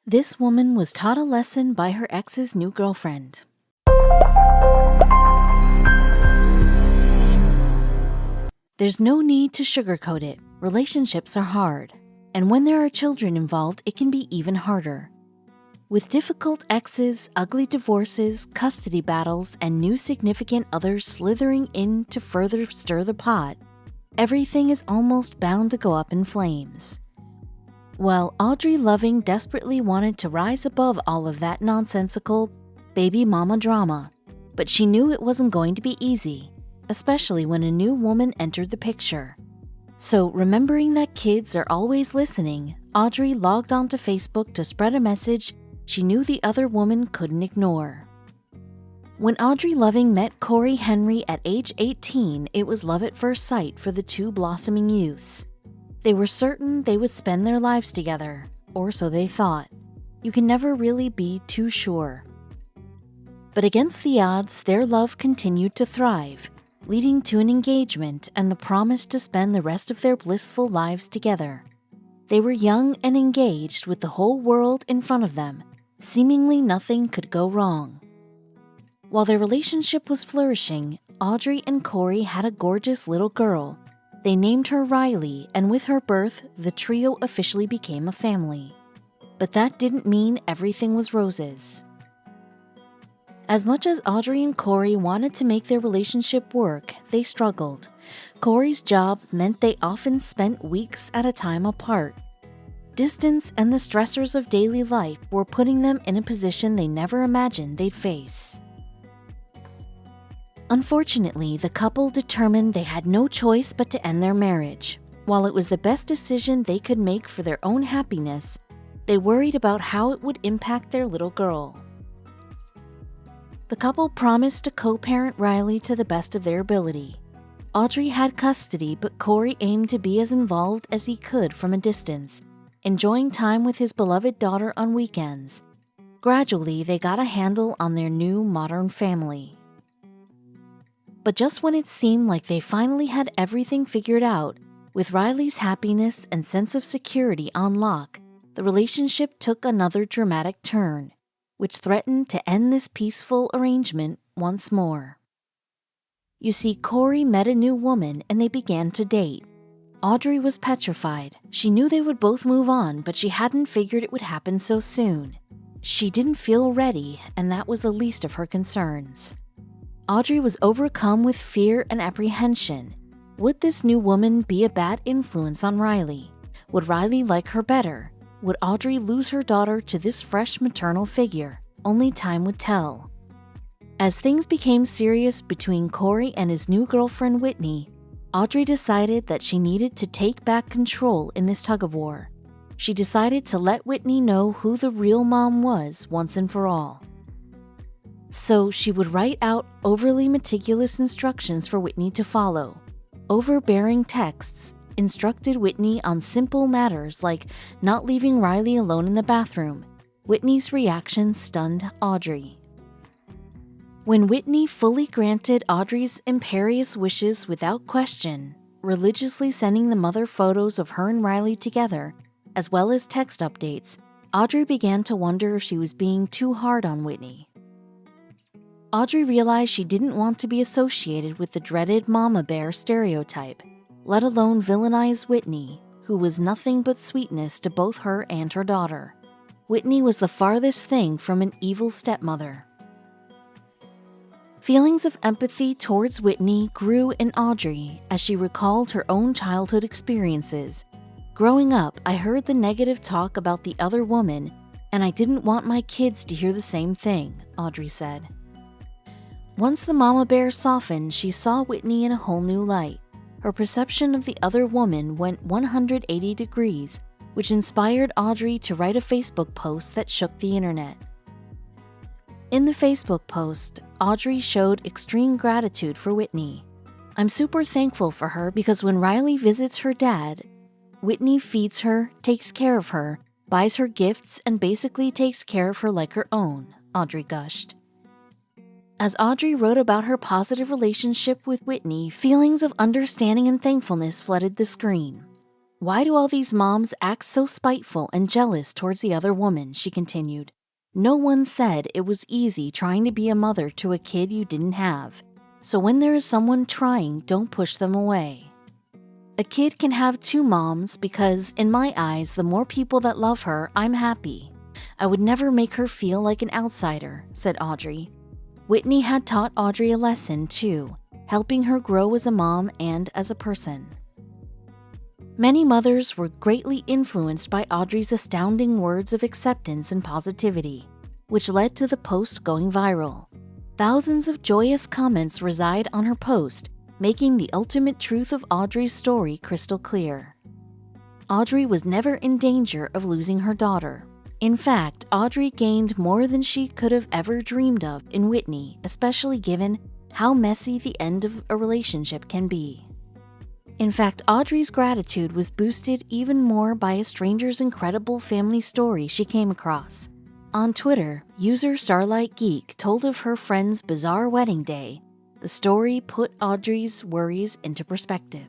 This woman was taught a lesson by her ex's new girlfriend. There's no need to sugarcoat it. Relationships are hard. And when there are children involved, it can be even harder. With difficult exes, ugly divorces, custody battles, and new significant others slithering in to further stir the pot, everything is almost bound to go up in flames. Well, Audrey Loving desperately wanted to rise above all of that nonsensical baby mama drama, but she knew it wasn't going to be easy, especially when a new woman entered the picture. So, remembering that kids are always listening, Audrey logged onto Facebook to spread a message she knew the other woman couldn't ignore. When Audrey Loving met Corey Henry at age 18, it was love at first sight for the two blossoming youths. They were certain they would spend their lives together, or so they thought. You can never really be too sure. But against the odds, their love continued to thrive, leading to an engagement and the promise to spend the rest of their blissful lives together. They were young and engaged with the whole world in front of them. Seemingly nothing could go wrong. While their relationship was flourishing, Audrey and Corey had a gorgeous little girl. They named her Riley, and with her birth, the trio officially became a family. But that didn't mean everything was roses. As much as Audrey and Corey wanted to make their relationship work, they struggled. Corey's job meant they often spent weeks at a time apart. Distance and the stressors of daily life were putting them in a position they never imagined they'd face. Unfortunately, the couple determined they had no choice but to end their marriage. While it was the best decision they could make for their own happiness, they worried about how it would impact their little girl. The couple promised to co-parent Riley to the best of their ability. Audrey had custody, but Corey aimed to be as involved as he could from a distance, enjoying time with his beloved daughter on weekends. Gradually, they got a handle on their new modern family. But just when it seemed like they finally had everything figured out, with Riley's happiness and sense of security on lock, the relationship took another dramatic turn, which threatened to end this peaceful arrangement once more. You see, Corey met a new woman and they began to date. Audrey was petrified. She knew they would both move on, but she hadn't figured it would happen so soon. She didn't feel ready, and that was the least of her concerns. Audrey was overcome with fear and apprehension. Would this new woman be a bad influence on Riley? Would Riley like her better? Would Audrey lose her daughter to this fresh maternal figure? Only time would tell. As things became serious between Corey and his new girlfriend Whitney, Audrey decided that she needed to take back control in this tug-of-war. She decided to let Whitney know who the real mom was once and for all. So she would write out overly meticulous instructions for Whitney to follow. Overbearing texts instructed Whitney on simple matters like not leaving Riley alone in the bathroom. Whitney's reaction stunned Audrey. When Whitney fully granted Audrey's imperious wishes without question, religiously sending the mother photos of her and Riley together, as well as text updates, Audrey began to wonder if she was being too hard on Whitney. Audrey realized she didn't want to be associated with the dreaded mama bear stereotype, let alone villainize Whitney, who was nothing but sweetness to both her and her daughter. Whitney was the farthest thing from an evil stepmother. Feelings of empathy towards Whitney grew in Audrey as she recalled her own childhood experiences. Growing up, I heard the negative talk about the other woman, and I didn't want my kids to hear the same thing, Audrey said. Once the mama bear softened, she saw Whitney in a whole new light. Her perception of the other woman went 180 degrees, which inspired Audrey to write a Facebook post that shook the internet. In the Facebook post, Audrey showed extreme gratitude for Whitney. I'm super thankful for her because when Riley visits her dad, Whitney feeds her, takes care of her, buys her gifts, and basically takes care of her like her own, Audrey gushed. As Audrey wrote about her positive relationship with Whitney, feelings of understanding and thankfulness flooded the screen. Why do all these moms act so spiteful and jealous towards the other woman? She continued. No one said it was easy trying to be a mother to a kid you didn't have. So when there is someone trying, don't push them away. A kid can have two moms because, in my eyes, the more people that love her, I'm happy. I would never make her feel like an outsider, said Audrey. Whitney had taught Audrey a lesson, too, helping her grow as a mom and as a person. Many mothers were greatly influenced by Audrey's astounding words of acceptance and positivity, which led to the post going viral. Thousands of joyous comments reside on her post, making the ultimate truth of Audrey's story crystal clear. Audrey was never in danger of losing her daughter. In fact, Audrey gained more than she could have ever dreamed of in Whitney, especially given how messy the end of a relationship can be. In fact, Audrey's gratitude was boosted even more by a stranger's incredible family story she came across. On Twitter, user Starlight Geek told of her friend's bizarre wedding day. The story put Audrey's worries into perspective.